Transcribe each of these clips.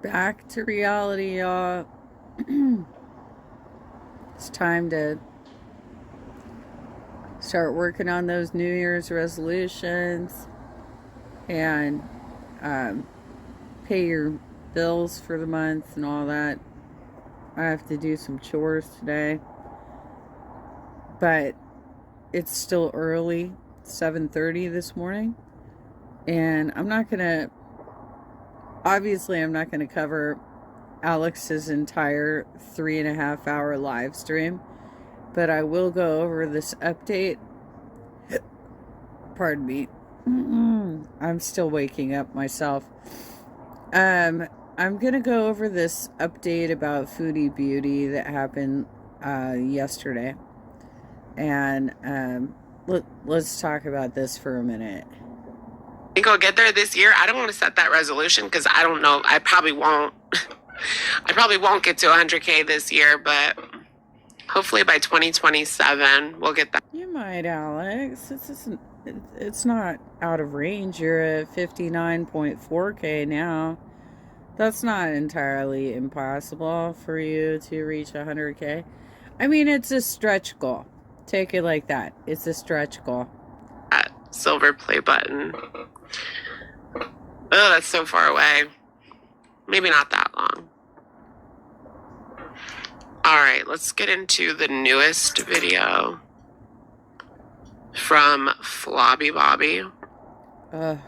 Back to reality, y'all. It's time to start working on those New Year's resolutions and um, pay your bills for the month and all that. I have to do some chores today, but it's still early, 7:30 this morning, and I'm not gonna cover Alex's entire 3.5 hour live stream, but I will go over this update. Pardon me. I'm still waking up myself. I'm gonna go over this update about Foodie Beauty that happened yesterday, and let's talk about this for a minute. Think I'll get there this year? I don't want to set that resolution because I don't know. I probably won't. I probably won't get to 100K this year, but hopefully by 2027 we'll get that. You might, Alex. It's not out of range. You're at 59.4K now. That's not entirely impossible for you to reach 100K. I mean, it's a stretch goal. Take it like that. It's a stretch goal. That silver play button. Oh, that's so far away. Maybe not that long. All right, let's get into the newest video from Flobby Bobby. Oh,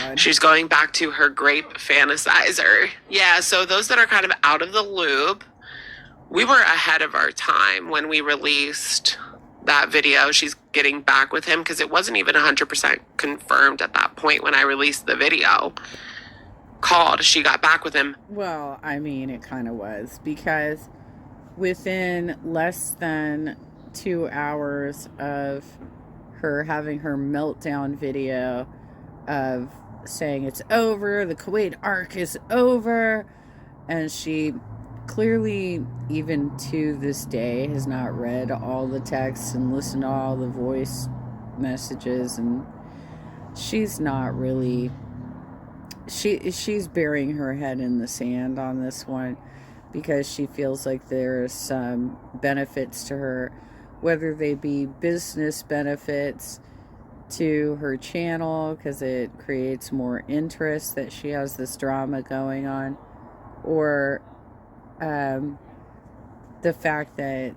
God. She's going back to her grape fantasizer. Yeah, so those that are kind of out of the loop, we were ahead of our time when we released that video. She's getting back with him because it wasn't even 100% confirmed at that point when I released the video called She Got Back with Him. Well, I mean, it kind of was, because within less than 2 hours of her having her meltdown video of saying it's over, the Kuwait arc is over, and she clearly, even to this day, has not read all the texts and listened to all the voice messages, and she's not really, she's burying her head in the sand on this one, because she feels like there's some benefits to her, whether they be business benefits to her channel because it creates more interest that she has this drama going on, or the fact that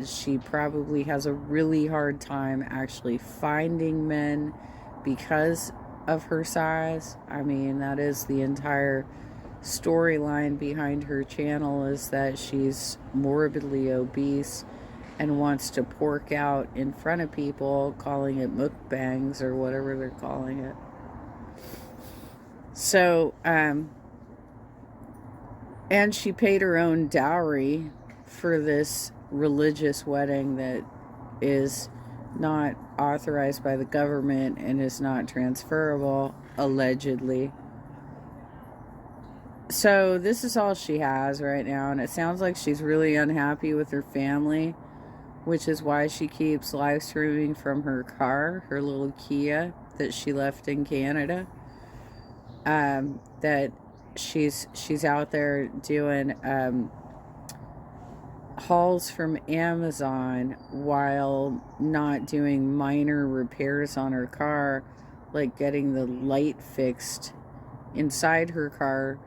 she probably has a really hard time actually finding men because of her size. I mean, that is the entire storyline behind her channel, is that she's morbidly obese and wants to pork out in front of people, calling it mukbangs or whatever they're calling it. So, and she paid her own dowry for this religious wedding that is not authorized by the government and is not transferable, allegedly. So this is all she has right now, and it sounds like she's really unhappy with her family, which is why she keeps live streaming from her car, her little Kia that she left in Canada. That she's out there doing hauls from Amazon while not doing minor repairs on her car, like getting the light fixed inside her car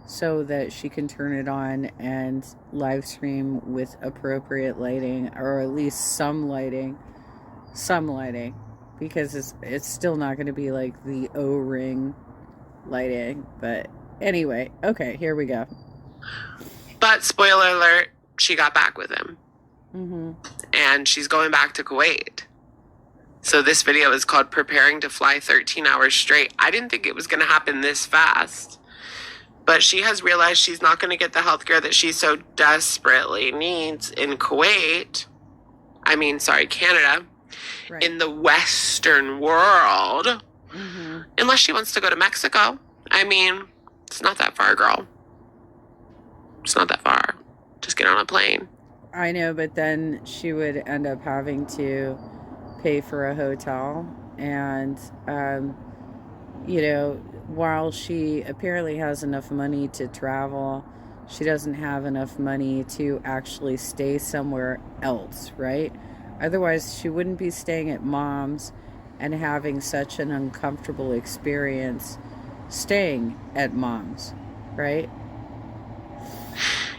so that she can turn it on and live stream with appropriate lighting, or at least some lighting, because it's still not going to be like the O-ring lighting. But anyway, okay, here we go. But spoiler alert, she got back with him. Mm-hmm. And she's going back to Kuwait. So this video is called Preparing to Fly 13 Hours Straight. I didn't think it was going to happen this fast. But she has realized she's not going to get the healthcare that she so desperately needs in Kuwait. Canada. Right. In the Western world. Mm-hmm. Unless she wants to go to Mexico. I mean, it's not that far, girl. It's not that far. Just get on a plane. I know, but then she would end up having to pay for a hotel, and while she apparently has enough money to travel, she doesn't have enough money to actually stay somewhere else, right? Otherwise, she wouldn't be staying at mom's and having such an uncomfortable experience staying at mom's, right?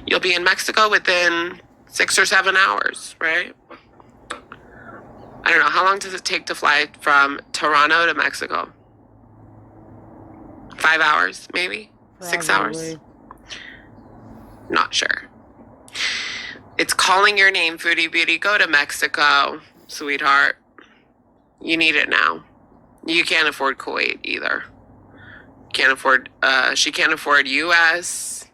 You'll be in Mexico within 6 or 7 hours, right? I don't know. How long does it take to fly from Toronto to Mexico? 5 hours, maybe? Probably. 6 hours? Not sure. It's calling your name, Foodie Beauty. Go to Mexico, sweetheart. You need it now. You can't afford Kuwait either. She can't afford US,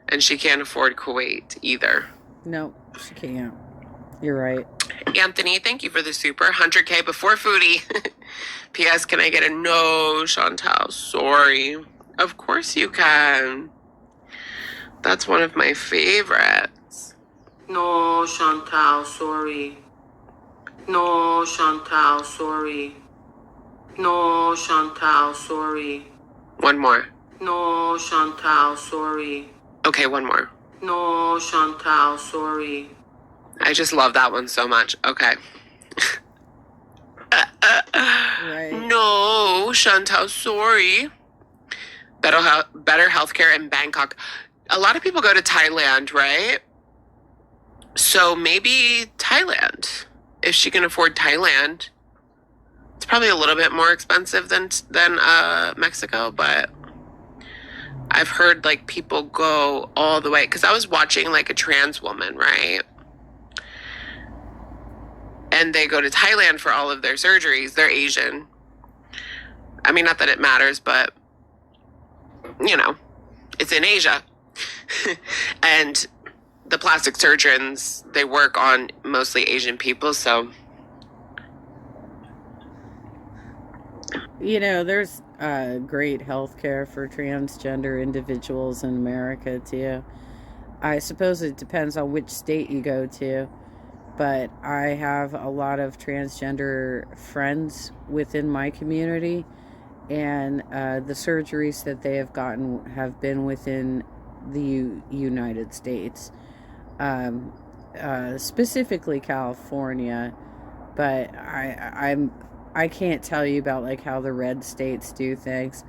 and she can't afford Kuwait either. No, she can't. You're right. Anthony, thank you for the super 100K before Foodie. P.S. Can I get a no, Chantal? Sorry. Of course you can. That's one of my favorites. No, Chantal, sorry. No, Chantal, sorry. No, Chantal, sorry. One more. No, Chantal, sorry. Okay, one more. No, Chantal, sorry. I just love that one so much. Okay. Right. No, Chantal, sorry. Better healthcare in Bangkok. A lot of people go to Thailand, right? So maybe Thailand. If she can afford Thailand. It's probably a little bit more expensive than Mexico, but I've heard like people go all the way. Because I was watching like a trans woman, right? And they go to Thailand for all of their surgeries. They're Asian. I mean, not that it matters, but, you know, it's in Asia. And the plastic surgeons, they work on mostly Asian people, so. You know, there's great health care for transgender individuals in America, too. I suppose it depends on which state you go to. But I have a lot of transgender friends within my community, and the surgeries that they have gotten have been within the United States, specifically California. But I can't tell you about like how the red states do things,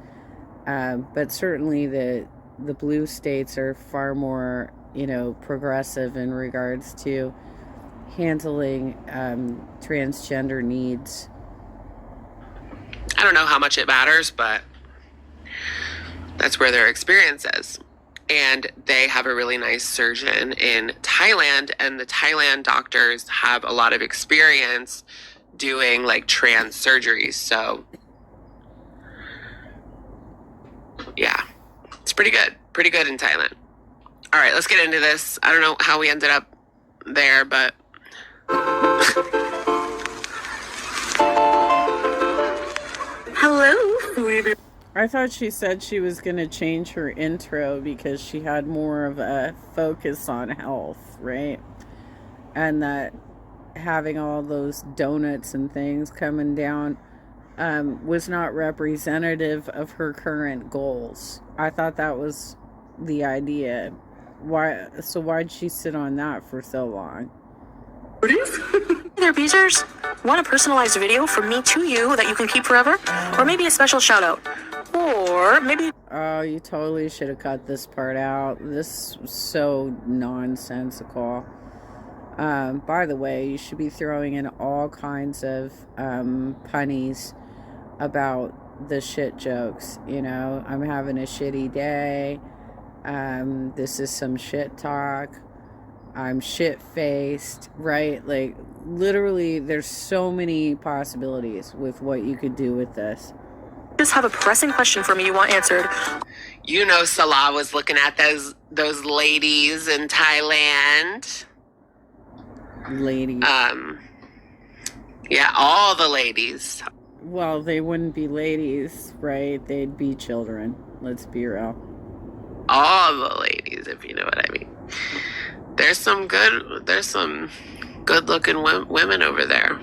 but certainly the blue states are far more, you know, progressive in regards to handling transgender needs. I don't know how much it matters, but that's where their experience is. And they have a really nice surgeon in Thailand, and the Thailand doctors have a lot of experience doing like trans surgeries. So yeah, it's pretty good in Thailand. All right, let's get into this. I don't know how we ended up there, but hello. I thought she said she was going to change her intro because she had more of a focus on health, right? And that having all those donuts and things coming down was not representative of her current goals. I thought that was the idea. Why'd she sit on that for so long? There, Beezers. Want a personalized video from me to you that you can keep forever? Or maybe a special shout out? Or maybe... Oh, you totally should have cut this part out. This was so nonsensical. By the way, you should be throwing in all kinds of punnies about the shit jokes. You know, I'm having a shitty day. This is some shit talk. I'm shit-faced, right? Like, literally, there's so many possibilities with what you could do with this. Just have a pressing question for me you want answered. You know, Salah was looking at those ladies in Thailand. Ladies. Yeah, all the ladies. Well, they wouldn't be ladies, right? They'd be children. Let's be real. All the ladies, if you know what I mean. There's some good looking women over there.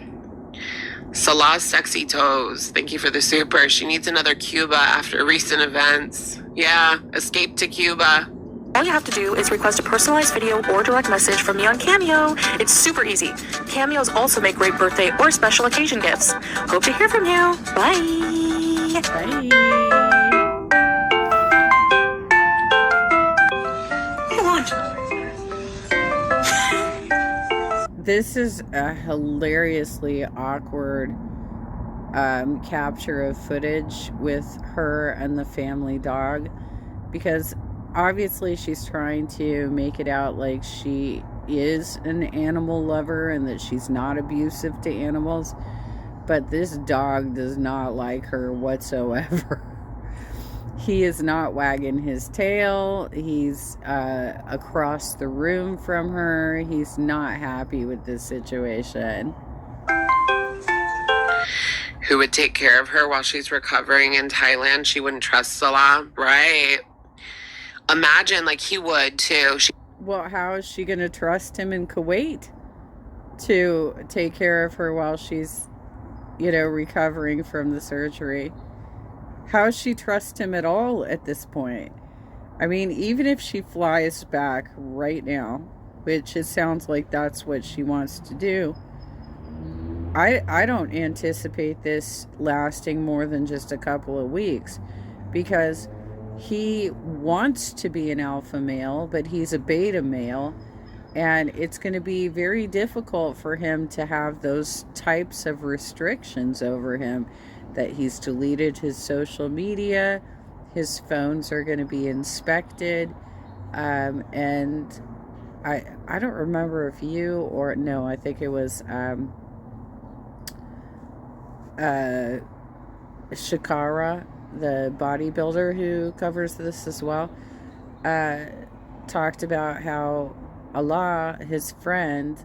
Salah's sexy toes. Thank you for the super. She needs another Cuba after recent events. Yeah, escape to Cuba. All you have to do is request a personalized video or direct message from me on Cameo. It's super easy. Cameos also make great birthday or special occasion gifts. Hope to hear from you. Bye. Bye. This is a hilariously awkward capture of footage with her and the family dog, because obviously she's trying to make it out like she is an animal lover and that she's not abusive to animals, but this dog does not like her whatsoever. He is not wagging his tail. He's across the room from her. He's not happy with this situation. Who would take care of her while she's recovering in Thailand? She wouldn't trust Salah, right? Imagine, like, he would too. Well, how is she going to trust him in Kuwait to take care of her while she's, recovering from the surgery? How does she trust him at all at this point? I mean, even if she flies back right now, which it sounds like that's what she wants to do, I don't anticipate this lasting more than just a couple of weeks, because he wants to be an alpha male, but he's a beta male, and it's going to be very difficult for him to have those types of restrictions over him, that he's deleted his social media, his phones are going to be inspected, and I don't remember if you or no, I think it was Shakara, the bodybuilder who covers this as well, talked about how Allah, his friend,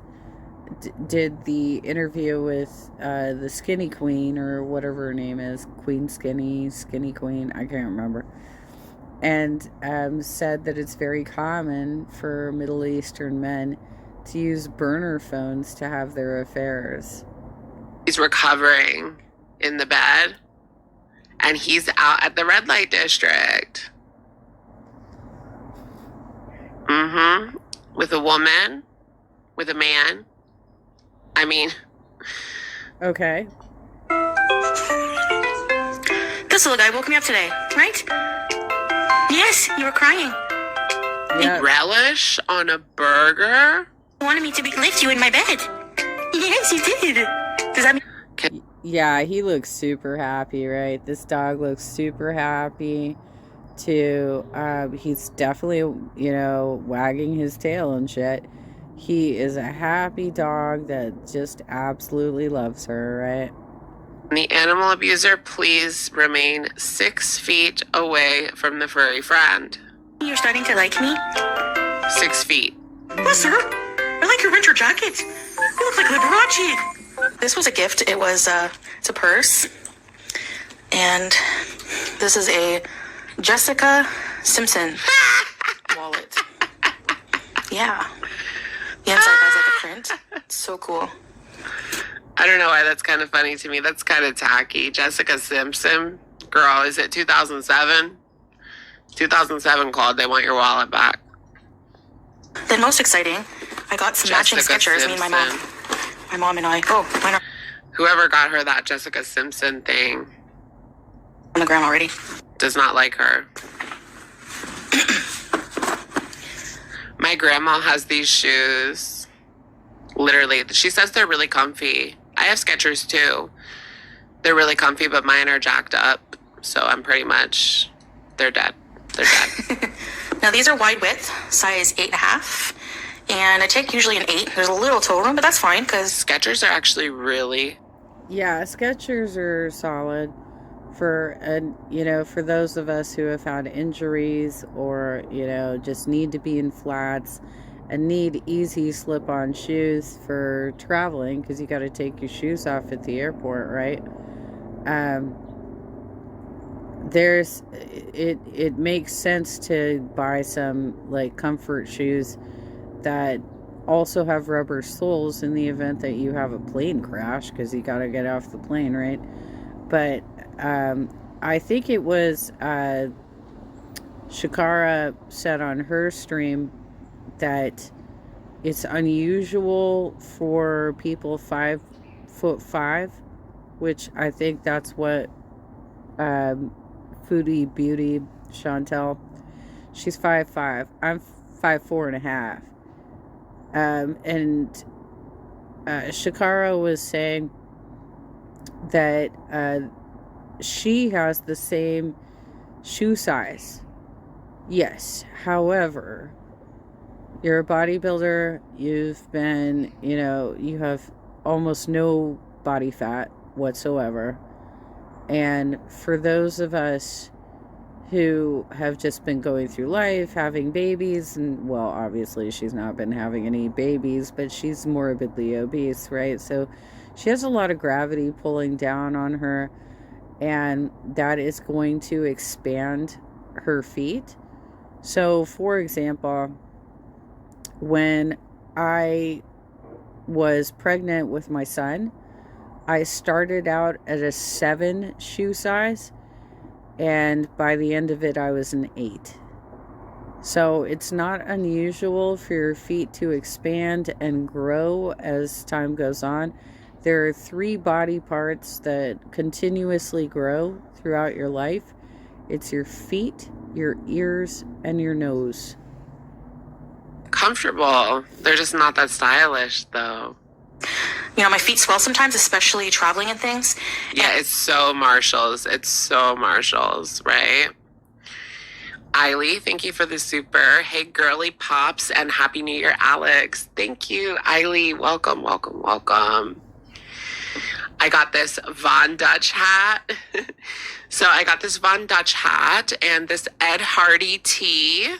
did the interview with the Skinny Queen, or whatever her name is, Queen Skinny Queen, I can't remember, and said that it's very common for Middle Eastern men to use burner phones to have their affairs. He's recovering in the bed, and he's out at the red light district. With a woman, with a man. I mean, okay. This little guy woke me up today, right? Yes, you were crying. Yep. Relish on a burger? You wanted me to lift you in my bed. Yes, you did. Does that mean... Yeah, he looks super happy, right? This dog looks super happy too. He's definitely, wagging his tail and shit. He is a happy dog that just absolutely loves her, right? The animal abuser, please remain 6 feet away from the furry friend. You're starting to like me? 6 feet. Yes, sir. I like your winter jacket. You look like Liberace. This was a gift. It was it's a purse. And this is a Jessica Simpson wallet. Yeah. The inside has like a print. It's so cool. I don't know why that's kind of funny to me. That's kind of tacky. Jessica Simpson. Girl, is it 2007? 2007, Claude. They want your wallet back. Then most exciting, I got some matching Skechers, me and my mom. My mom and I. Oh, mine are Whoever got her that Jessica Simpson thing on the ground already. does not like her. My grandma has these shoes. Literally, she says they're really comfy. I have Skechers too. They're really comfy, but mine are jacked up. So I'm pretty much, they're dead. They're dead. Now these are wide width, size 8.5. And I take usually an 8. There's a little toe room, but that's fine because Skechers are actually really... Yeah, Skechers are solid for those of us who have had injuries or, just need to be in flats and need easy slip-on shoes for traveling, because you got to take your shoes off at the airport, right? It makes sense to buy some like comfort shoes that also have rubber soles in the event that you have a plane crash, because you got to get off the plane, right? But I think it was Shakara said on her stream that it's unusual for people 5'5", which I think that's what Foodie Beauty Chantel, she's 5'5". I'm 5'4.5". And Shakara was saying that she has the same shoe size. Yes, however, you're a bodybuilder, you've been, you have almost no body fat whatsoever. And for those of us who have just been going through life, having babies, and well, obviously she's not been having any babies, but she's morbidly obese, right? So she has a lot of gravity pulling down on her, and that is going to expand her feet. So, for example, when I was pregnant with my son, I started out at a 7 shoe size, and by the end of it, I was an 8. So it's not unusual for your feet to expand and grow as time goes on. There are 3 body parts that continuously grow throughout your life. It's your feet, your ears, and your nose. Comfortable. They're just not that stylish, though. My feet swell sometimes, especially traveling and things. Yeah, it's so Marshalls. It's so Marshalls, right? Eiley, thank you for the super. Hey, girly pops, and Happy New Year, Alex. Thank you, Eiley. Welcome, welcome, welcome. I got this Von Dutch hat. So I got this Von Dutch hat and this Ed Hardy tee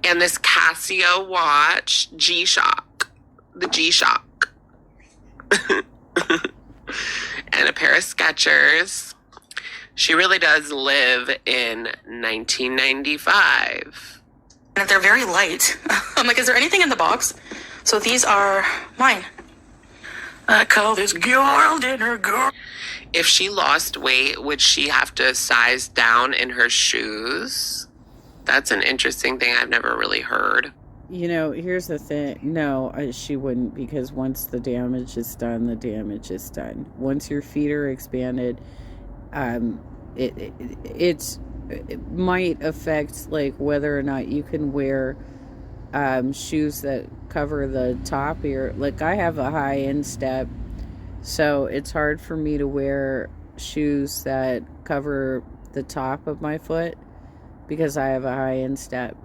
and this Casio watch, G-Shock. The G-Shock. And a pair of Skechers. She really does live in 1995. And they're very light. I'm like, is there anything in the box? So these are mine. I call this girl dinner girl. If she lost weight, would she have to size down in her shoes? That's an interesting thing I've never really heard. Here's the thing. No, she wouldn't, because once the damage is done, the damage is done. Once your feet are expanded, it might affect like whether or not you can wear shoes that cover the top of your, like I have a high instep, so it's hard for me to wear shoes that cover the top of my foot because I have a high instep.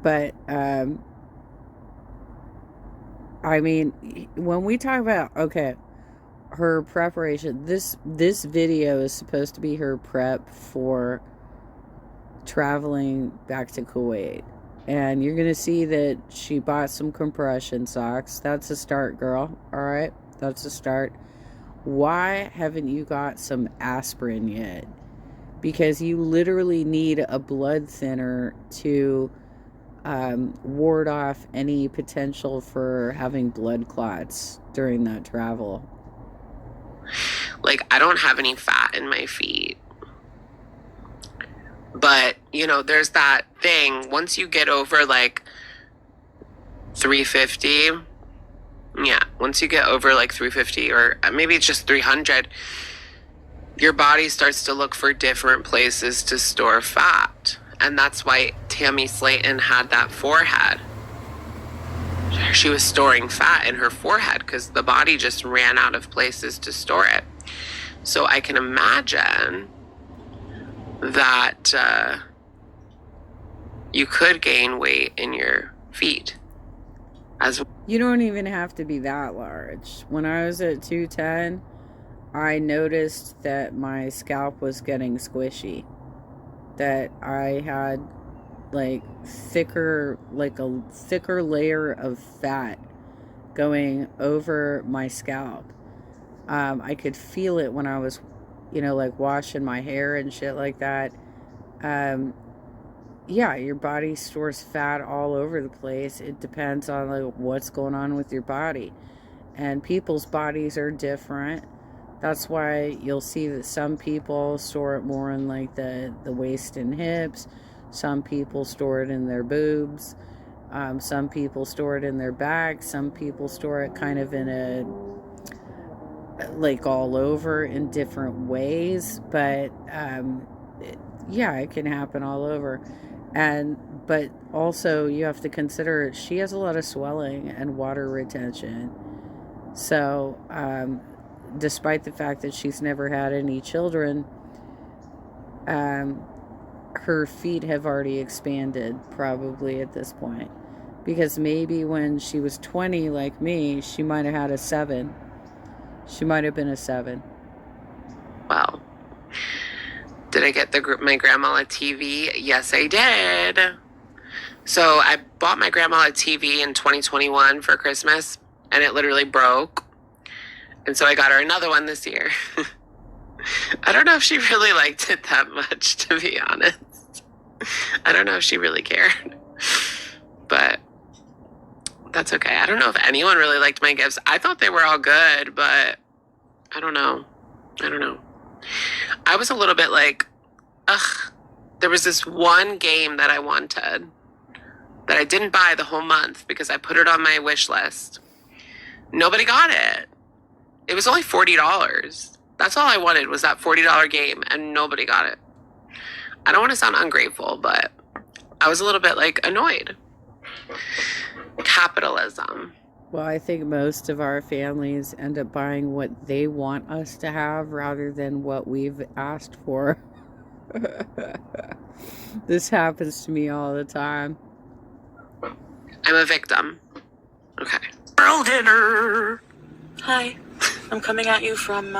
But I mean, when we talk about, okay, her preparation, this video is supposed to be her prep for traveling back to Kuwait. And you're going to see that she bought some compression socks. That's a start, girl. All right? That's a start. Why haven't you got some aspirin yet? Because you literally need a blood thinner to ward off any potential for having blood clots during that travel. Like, I don't have any fat in my feet. But, there's that thing. Once you get over, like, 350, once you get over, like, 350, or maybe it's just 300, your body starts to look for different places to store fat. And that's why Tammy Slayton had that forehead. She was storing fat in her forehead because the body just ran out of places to store it. So I can imagine that you could gain weight in your feet. You don't even have to be that large. When I was at 210, I noticed that my scalp was getting squishy. That I had like a thicker layer of fat going over my scalp. I could feel it when I was, like washing my hair and shit like that. yeah, your body stores fat all over the place. It depends on like what's going on with your body. And people's bodies are different. That's why you'll see that some people store it more in like the waist and hips. Some people store it in their boobs. Some people store it in their back. Some people store it kind of in a like all over in different ways. But yeah, it can happen all over. And but also you have to consider she has a lot of swelling and water retention. So despite the fact that she's never had any children, her feet have already expanded probably at this point. Because maybe when she was 20, like me, she might have had a 7. She might have been a 7. Wow. Did I get my grandma a TV? Yes, I did. So I bought my grandma a TV in 2021 for Christmas, and it literally broke. And so I got her another one this year. I don't know if she really liked it that much, to be honest. I don't know if she really cared. But that's okay. I don't know if anyone really liked my gifts. I thought they were all good, but I don't know. I was a little bit like, ugh. There was this one game that I wanted that I didn't buy the whole month because I put it on my wish list. Nobody got it. It was only $40. That's all I wanted was that $40 game, and nobody got it. I don't want to sound ungrateful, but I was a little bit like annoyed. Capitalism. Well, I think most of our families end up buying what they want us to have rather than what we've asked for. This happens to me all the time. I'm a victim. Okay. Girl dinner. Hi. I'm coming at you from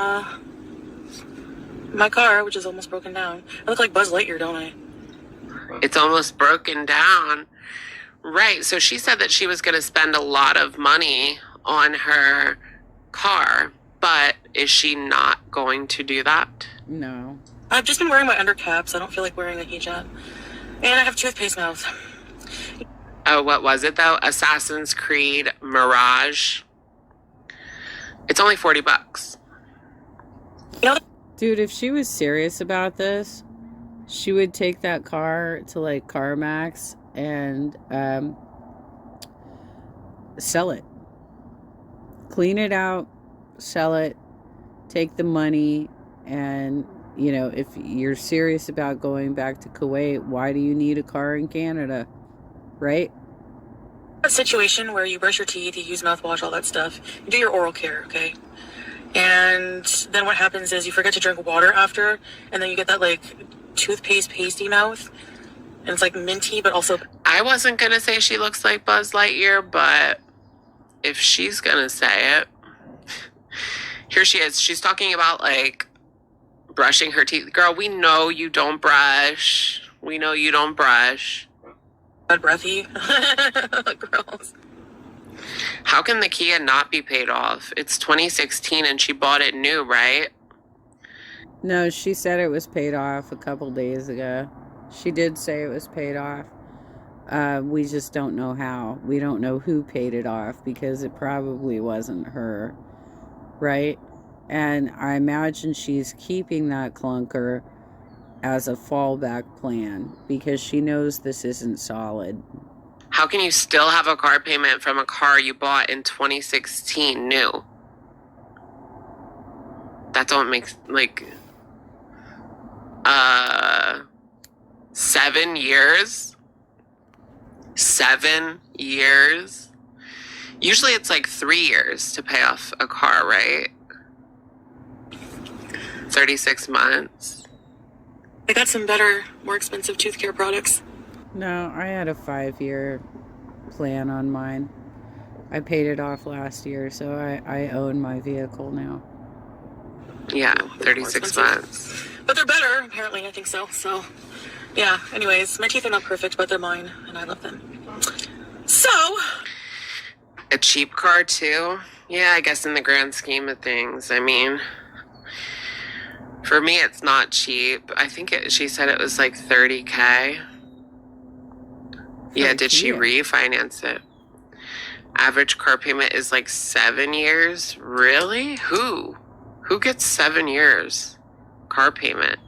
my car, which is almost broken down. I look like Buzz Lightyear, don't I? It's almost broken down. Right. So she said that she was going to spend a lot of money on her car, but is she not going to do that? No. I've just been wearing my undercaps. I don't feel like wearing a hijab. And I have toothpaste mouth. Oh, what was it though? Assassin's Creed Mirage. It's only $40. You know, Dude, if she was serious about this, she would take that car to like CarMax and sell it. Clean it out, sell it, take the money, and you know, if you're serious about going back to Kuwait, why do you need a car in Canada? Right? a situation where you brush your teeth, you use mouthwash, all that stuff. You do your oral care, okay? And then what happens is you forget to drink water after, and then you get that like toothpaste pasty mouth. And it's like minty, but also... I wasn't going to say she looks like Buzz Lightyear, but if she's going to say it, here she is. She's talking about like brushing her teeth. Girl, we know you don't brush. We know you don't brush. bad breathy. Girls. How can the Kia not be paid off? It's 2016 and she bought it new, right? No, she said it was paid off a couple days ago. She did say it was paid off. We just don't know how. We don't know who paid it off because it probably wasn't her, right? And I imagine she's keeping that clunker as a fallback plan because she knows this isn't solid. How can you still have a car payment from a car you bought in 2016 new? That don't make, like, 7 years? 7 years? Usually it's like 3 years to pay off a car, right? 36 months. I got some better, more expensive tooth care products. No, I had a 5-year plan on mine. I paid it off last year, so I own my vehicle now. Yeah, 36 months. But they're better, apparently, I think so. So, yeah, anyways, my teeth are not perfect, but they're mine, and I love them. So... A cheap car, too? Yeah, I guess in the grand scheme of things. I mean, for me, it's not cheap. I think she said it was like $30K. Yeah, did she Kia. refinance it? Average car payment is like 7 years. Really? Who gets 7 years car payment?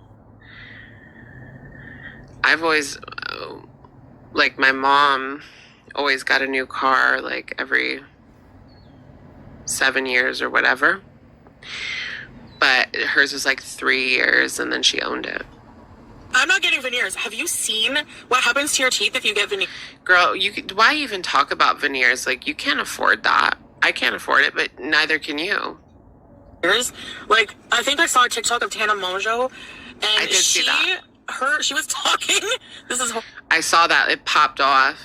I've always, like, my mom always got a new car like every 7 years or whatever. But hers was like 3 years, and then she owned it. I'm not getting veneers. Have you seen what happens to your teeth if you get veneers? Girl, why even talk about veneers? Like, you can't afford that. I can't afford it, but neither can you. Like, I think I saw a TikTok of Tana Mongeau, and I did see that. She was talking. I saw that. It popped off.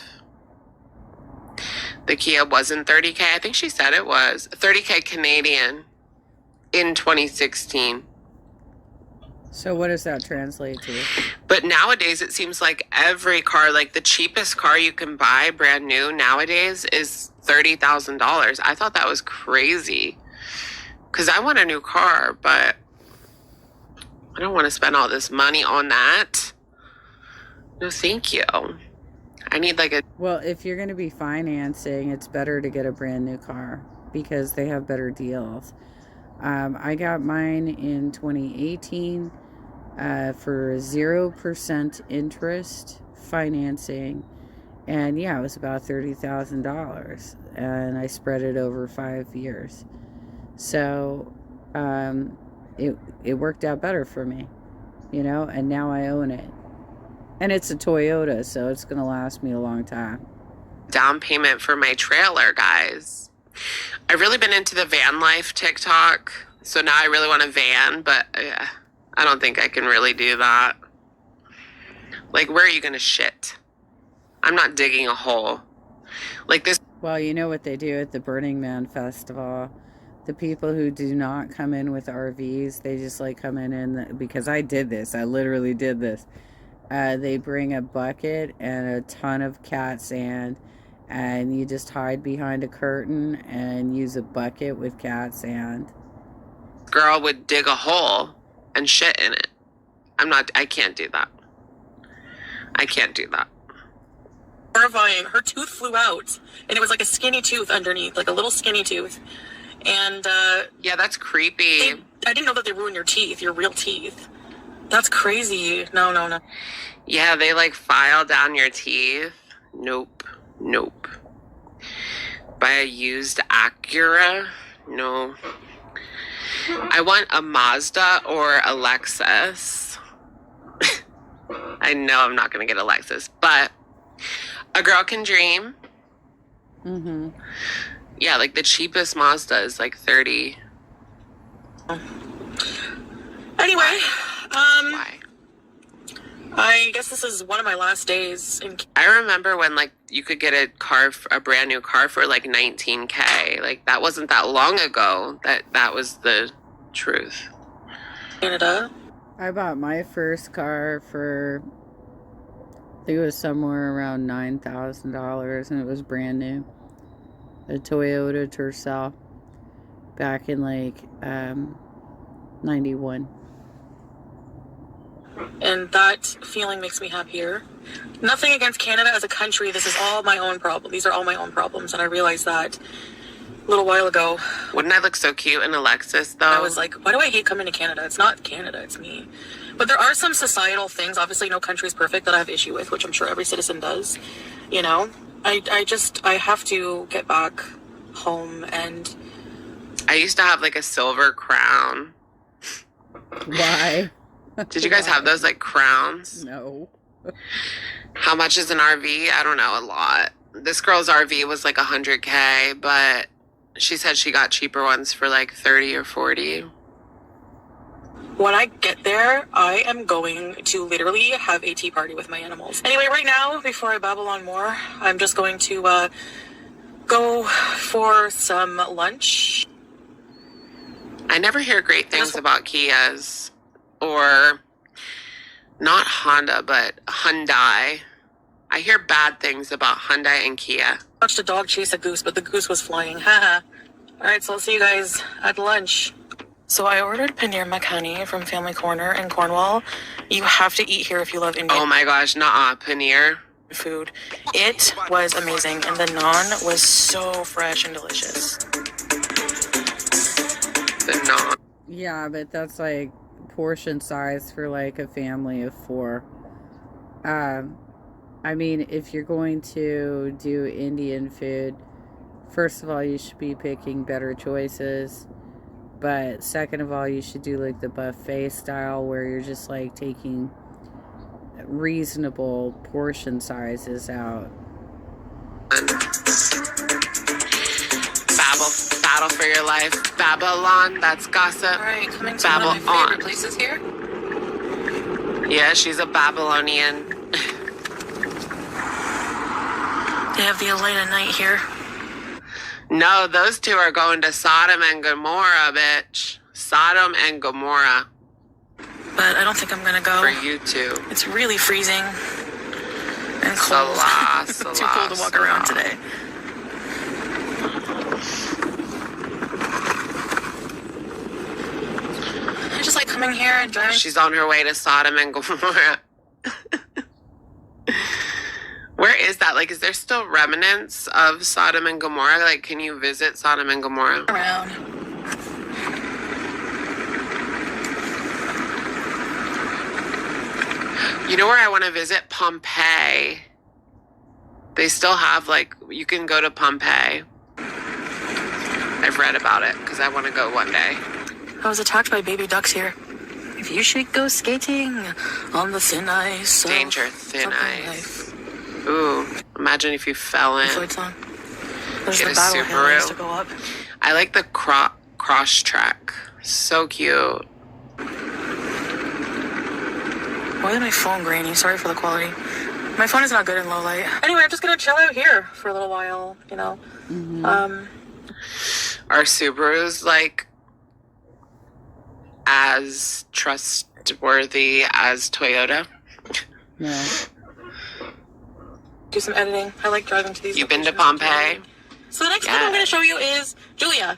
The Kia wasn't 30K. I think she said it was 30K Canadian in 2016. So what does that translate to? But nowadays, it seems like every car, like the cheapest car you can buy brand new nowadays is $30,000. I thought that was crazy. Because I want a new car, but I don't want to spend all this money on that. No, thank you. I need like a... Well, if you're going to be financing, it's better to get a brand new car because they have better deals. I got mine in 2018 for 0% interest financing. And yeah, it was about $30,000. And I spread it over 5 years. So it worked out better for me, you know, and now I own it. And it's a Toyota, so it's going to last me a long time. Down payment for my trailer, guys. I've really been into the van life TikTok, so now I really want a van, but I don't think I can really do that. Like, where are you going to shit? I'm not digging a hole. Like this. Well, you know what they do at the Burning Man Festival? The people who do not come in with RVs, they just like come in because I did this. I literally did this. They bring a bucket and a ton of cat sand, and you just hide behind a curtain and use a bucket with cat sand. Girl would dig a hole and shit in it. I can't do that. I can't do that. Horrifying. Her tooth flew out, and it was like a skinny tooth underneath, like a little skinny tooth. And yeah, that's creepy. I didn't know that they ruin your teeth, your real teeth. That's crazy. No. Yeah, they like file down your teeth. Nope. Buy a used Acura? No. I want a Mazda or a Lexus. I know I'm not going to get a Lexus, but a girl can dream. Mm-hmm. Yeah, like the cheapest Mazda is like 30. Anyway, Why? I guess this is one of my last days in I remember when like you could get a brand new car for like 19K. Like that wasn't that long ago that was the truth. Canada. I bought my first car for, I think it was somewhere around $9,000, and it was brand new. A Toyota Tercel back in like 91. And that feeling makes me happier. Nothing against Canada as a country. This is all my own problem. These are all my own problems. And I realized that a little while ago. Wouldn't I look so cute in a Lexus, though? I was like, why do I hate coming to Canada? It's not Canada, it's me. But there are some societal things, obviously no country is perfect, that I have issue with, which I'm sure every citizen does. You know? I have to get back home, and I used to have like a silver crown. Why? Did you guys have those like crowns? No. How much is an RV? I don't know, a lot. This girl's RV was like 100K, but she said she got cheaper ones for like 30 or 40. when I get there, I am going to literally have a tea party with my animals. Anyway, right now, before I babble on more, I'm just going to go for some lunch. I never hear great things about Kias, or not Honda, but Hyundai. I hear bad things about Hyundai and Kia. Watched a dog chase a goose, but the goose was flying. Haha. Alright, so I'll see you guys at lunch. So I ordered paneer makhani from Family Corner in Cornwall. You have to eat here if you love Indian. Oh my gosh, nuh-uh, paneer. food. It was amazing, and the naan was so fresh and delicious. The naan. Yeah, but that's like portion size for like a family of 4. I mean, if you're going to do Indian food, first of all, you should be picking better choices. But second of all, you should do like the buffet style where you're just like taking reasonable portion sizes out. Battle for your life. Babylon, that's gossip. All right, coming to one of my favorite places here. Yeah, she's a Babylonian. They have the Elena night here. No, those two are going to Sodom and Gomorrah, bitch. Sodom and Gomorrah. But I don't think I'm gonna go. For you two. It's really freezing and cold. Too cold to walk around today. I just like coming here and driving. She's on her way to Sodom and Gomorrah. Where is that? Like, is there still remnants of Sodom and Gomorrah? Like, can you visit Sodom and Gomorrah? Around. You know where I want to visit? Pompeii. They still have, like, you can go to Pompeii. I've read about it because I want to go one day. I was attacked by baby ducks here. If you should go skating on the thin ice. Danger, thin ice. Ooh, imagine if you fell in. There's Get the a battle hill to Subaru. go up. I like the cross track. So cute. Why is my phone grainy? Sorry for the quality. My phone is not good in low light. Anyway, I'm just gonna chill out here for a little while, you know. Mm-hmm. Are Subarus like as trustworthy as Toyota? No. Do some editing. I like driving to these. You've been to locations. Pompeii? So the next thing I'm going to show you is Julia.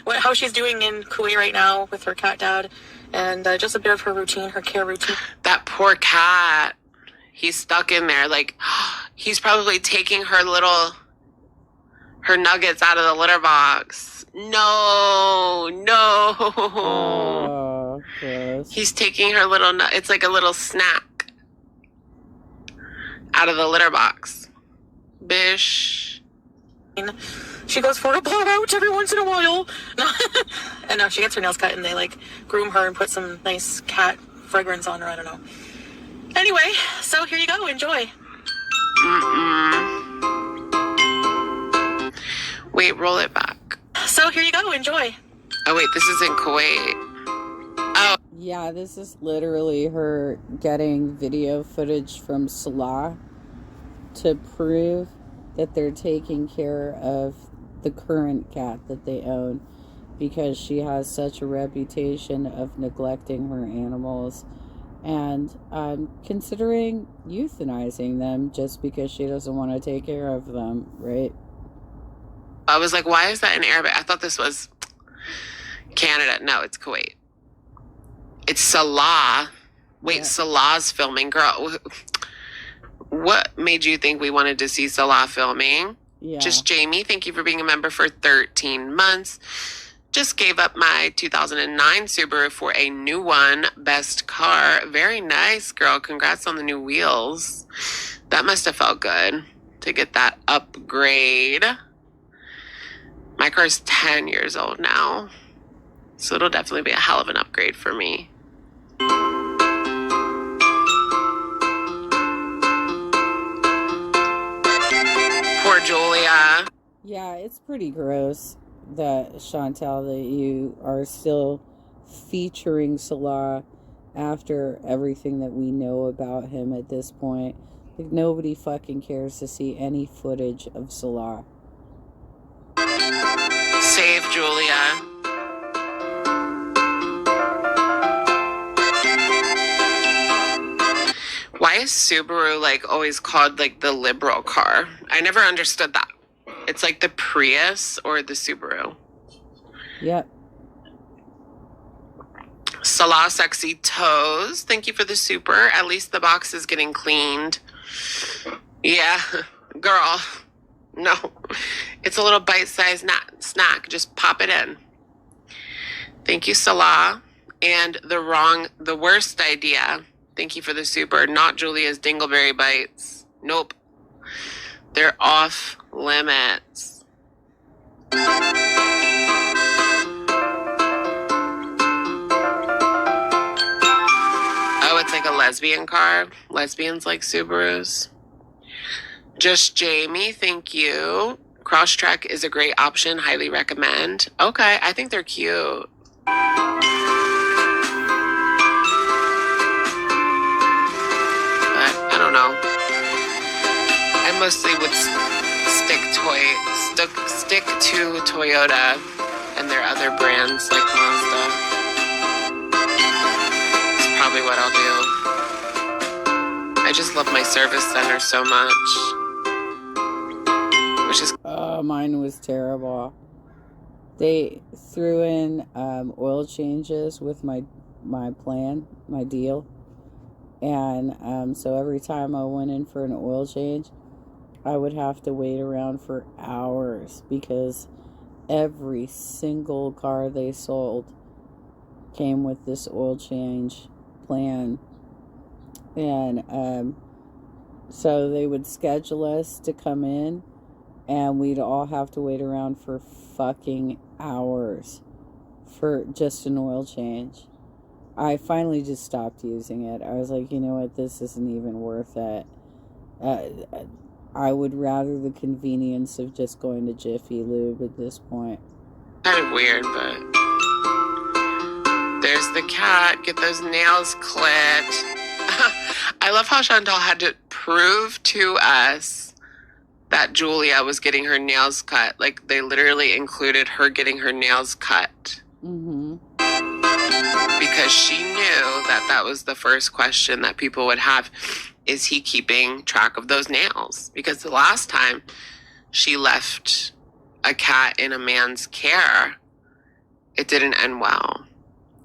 How she's doing in Kuwait right now with her cat dad. And just a bit of her routine, her care routine. That poor cat. He's stuck in there. Like, he's probably taking her nuggets out of the litter box. No. Oh, gross. He's taking her it's like a little snack out of the litter box. Bish. She goes for a blowout every once in a while. And she gets her nails cut and they like groom her and put some nice cat fragrance on her. I don't know. Anyway, so here you go. Enjoy. Wait, roll it back. So here you go. Enjoy. Oh, wait, this is in Kuwait. Oh. Yeah, this is literally her getting video footage from Salah to prove that they're taking care of the current cat that they own, because she has such a reputation of neglecting her animals and considering euthanizing them just because she doesn't want to take care of them, right? I was like, why is that in Arabic? I thought this was Canada. No, it's Kuwait. It's Salah. Wait, yeah. Salah's filming. Girl, what made you think we wanted to see Salah filming? Yeah. Just Jamie, thank you for being a member for 13 months. Just gave up my 2009 Subaru for a new one. Best car. Very nice, girl. Congrats on the new wheels. That must have felt good to get that upgrade. My car's 10 years old now, so it'll definitely be a hell of an upgrade for me. Poor Julia. Yeah, it's pretty gross that, Chantal, that you are still featuring Salah after everything that we know about him at this point. Like, nobody fucking cares to see any footage of Salah. Save Julia. Why is Subaru like always called like the liberal car? I never understood that. It's like the Prius or the Subaru. Yep. Salah sexy toes. Thank you for the super. At least the box is getting cleaned. Yeah, girl. No, it's a little bite-sized snack. Just pop it in. Thank you, Salah. And the worst idea. Thank you for the super. Not Julia's Dingleberry Bites. Nope. They're off limits. Oh, it's like a lesbian car. Lesbians like Subarus. Just Jamie, thank you. Crosstrek is a great option. Highly recommend. Okay, I think they're cute. But I don't know. I mostly would stick to Toyota and their other brands like Mazda. It's probably what I'll do. I just love my service center so much. Which is mine was terrible. They threw in oil changes with my plan, my deal. And so every time I went in for an oil change, I would have to wait around for hours because every single car they sold came with this oil change plan. And so they would schedule us to come in, and we'd all have to wait around for fucking hours for just an oil change. I finally just stopped using it. I was like, you know what, this isn't even worth it. I would rather the convenience of just going to Jiffy Lube at this point. kind of weird, but there's the cat. Get those nails clipped. I love how Chantal had to prove to us that Julia was getting her nails cut. Like, they literally included her getting her nails cut. Mm-hmm. Because she knew that that was the first question that people would have. Is he keeping track of those nails? Because the last time she left a cat in a man's care, it didn't end well.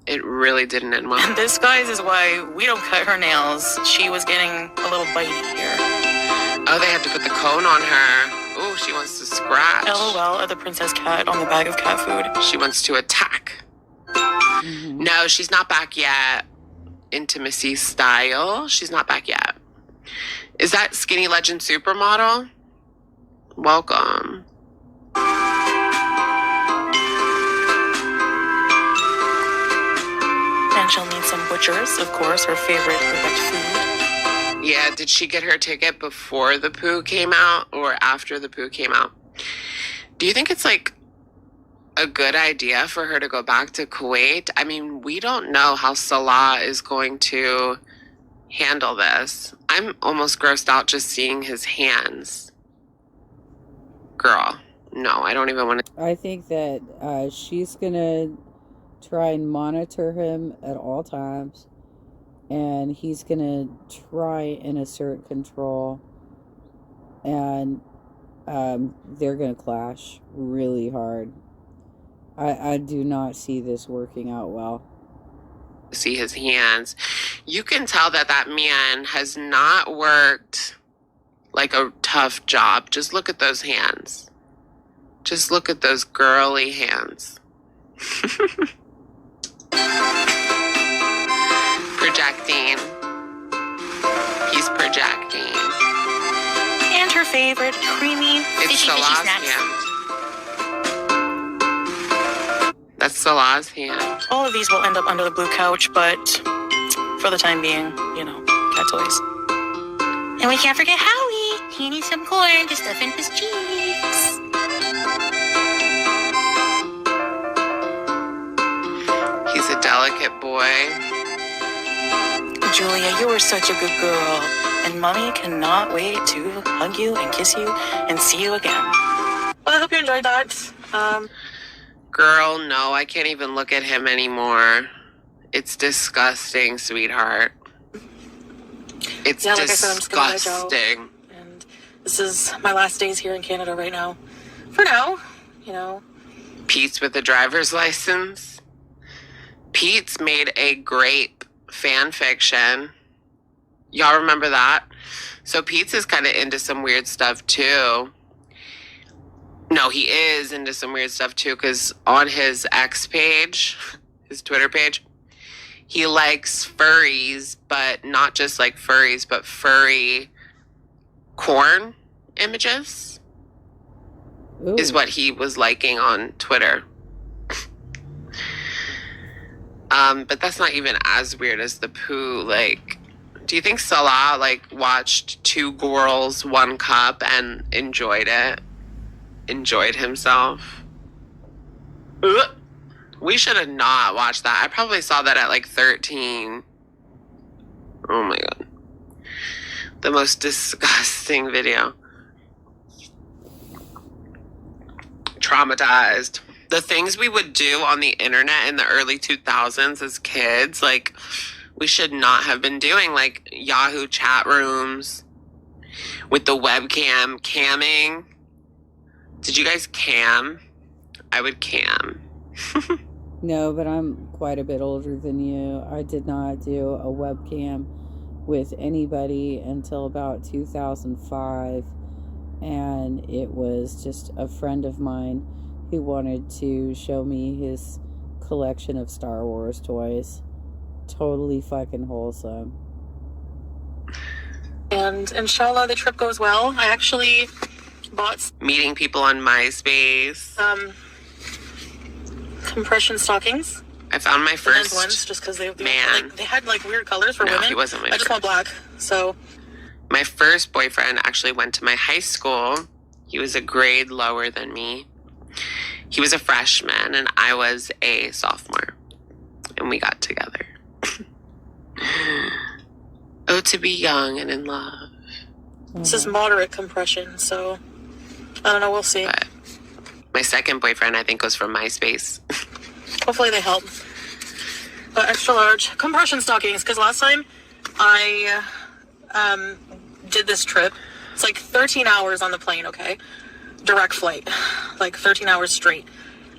It really didn't end well. And this, guys, is why we don't cut her nails. She was getting a little bitey here. Oh, they had to put the cone on her. Oh, she wants to scratch. LOL at the princess cat on the bag of cat food. She wants to attack. Mm-hmm. No, she's not back yet. Intimacy style. She's not back yet. Is that Skinny Legend Supermodel? Welcome. And she'll need some butchers, of course, her favorite Quebec food. Yeah, did she get her ticket before the poo came out or after the poo came out? Do you think it's like a good idea for her to go back to Kuwait? I mean, we don't know how Salah is going to handle this. I'm almost grossed out just seeing his hands. Girl, no, I don't even want to. I think that she's gonna try and monitor him at all times, and he's gonna try and assert control, and they're gonna clash really hard. I do not see this working out well. See his hands. You can tell that that man has not worked like a tough job. Just look at those hands. Just look at those girly hands. Projecting. He's projecting. And her favorite creamy, It's fishy Salah's snacks. hand. That's Salah's hand. All of these will end up under the blue couch, but for the time being, you know, cat toys. And we can't forget Howie. He needs some corn to stuff in his cheeks. He's a delicate boy. Julia, you were such a good girl, and Mommy cannot wait to hug you and kiss you and see you again. Well, I hope you enjoyed that. Girl, no, I can't even look at him anymore. It's disgusting, sweetheart. It's Yeah, like I said, I'm just gonna let it go. disgusting. And this is my last days here in Canada right now. For now, you know. Pete's with a driver's license. Pete's made a grape fan fiction. Y'all remember that? So Pete's is kind of into some weird stuff too. No, he is into some weird stuff too, because on his X page, his Twitter page, he likes furries, but not just like furries, but furry corn images. Ooh. Is what he was liking on Twitter. But that's not even as weird as the poo. Like, do you think Salah like watched 2 girls, 1 cup and enjoyed it? Enjoyed himself? Ugh. We should have not watched that. I probably saw that at like 13. Oh my god. The most disgusting video. Traumatized. The things we would do on the internet in the early 2000s as kids, like, we should not have been doing, like Yahoo chat rooms with the webcam camming. Did you guys cam? I would cam. No, but I'm quite a bit older than you. I did not do a webcam with anybody until about 2005. And it was just a friend of mine who wanted to show me his collection of Star Wars toys. Totally fucking wholesome. And inshallah, the trip goes well. I actually bought Meeting people on MySpace. Compression stockings. I found my The men's first ones, just because they man. like, they had like weird colors for No, women. he wasn't my I just first. want black. So My first boyfriend actually went to my high school. He was a grade lower than me. He was a freshman and I was a sophomore. And we got together. Oh, to be young and in love. this is moderate compression. So I don't know. We'll see. But my second boyfriend, I think, was from MySpace. Hopefully they help. But extra large compression stockings, because last time I did this trip, it's like 13 hours on the plane, okay? Direct flight, like 13 hours straight.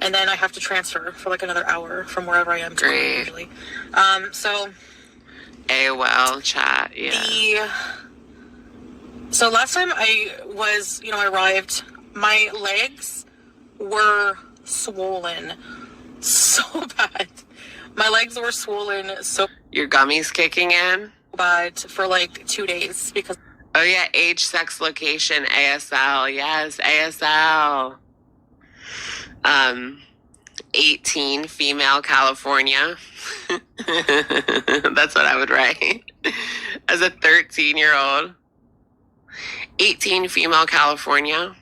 And then I have to transfer for like another hour from wherever I am to Great. usually. So AOL chat, yeah. So last time I was, I arrived, my legs were swollen so bad. My legs were swollen so Your gummies kicking in? bad for like 2 days because Oh yeah, age, sex, location, ASL. Yes, ASL. 18, female, California. That's what I would write. As a 13-year-old. 18, female, California.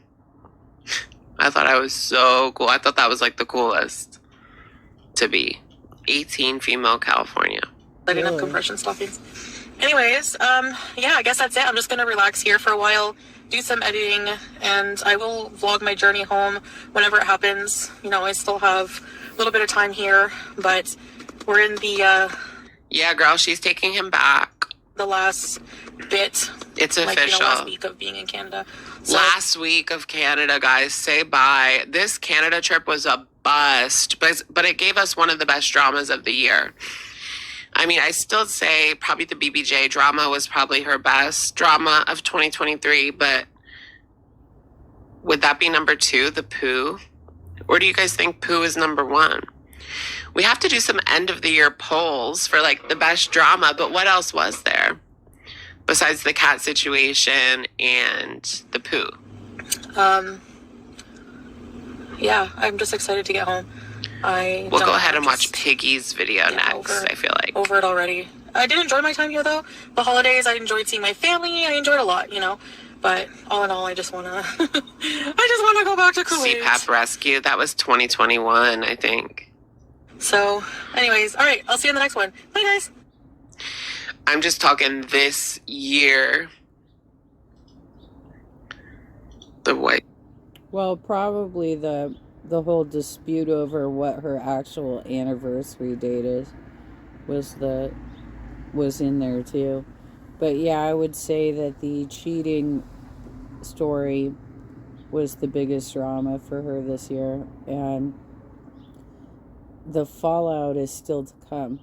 I thought I was so cool. I thought that was like the coolest to be. 18, female, California. I didn't have compression stockings. Anyways, yeah, I guess that's it. I'm just gonna relax here for a while, do some editing, and I will vlog my journey home whenever it happens. I still have a little bit of time here, but we're in the Yeah, girl, she's taking him back. last bit, It's like, official. last week of being in Canada. So, Last week of Canada, guys. Say bye. This Canada trip was a bust, but it gave us one of the best dramas of the year. I mean, I still say probably the BBJ drama was probably her best drama of 2023, but would that be number 2, the poo? Or do you guys think poo is number 1? We have to do some end of the year polls for like the best drama, but what else was there besides the cat situation and the poo? yeah, I'm just excited to get home. We'll don't go know, ahead and watch just Piggy's video next, I feel like. over it already. I did enjoy my time here, though. The holidays, I enjoyed seeing my family. I enjoyed a lot, But all in all, I just want to, go back to Kuwait. CPAP rescue, that was 2021, I think. So, anyways, all right. I'll see you in the next one. Bye, guys. I'm just talking this year. The white. Well, probably the whole dispute over what her actual anniversary date is was in there too. But yeah, I would say that the cheating story was the biggest drama for her this year, and the fallout is still to come.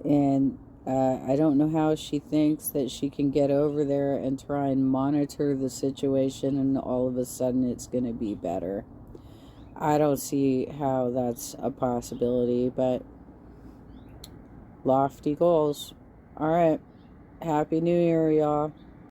And I don't know how she thinks that she can get over there and try and monitor the situation and all of a sudden it's going to be better. I don't see how that's a possibility, but lofty goals. All right. Happy New Year, y'all.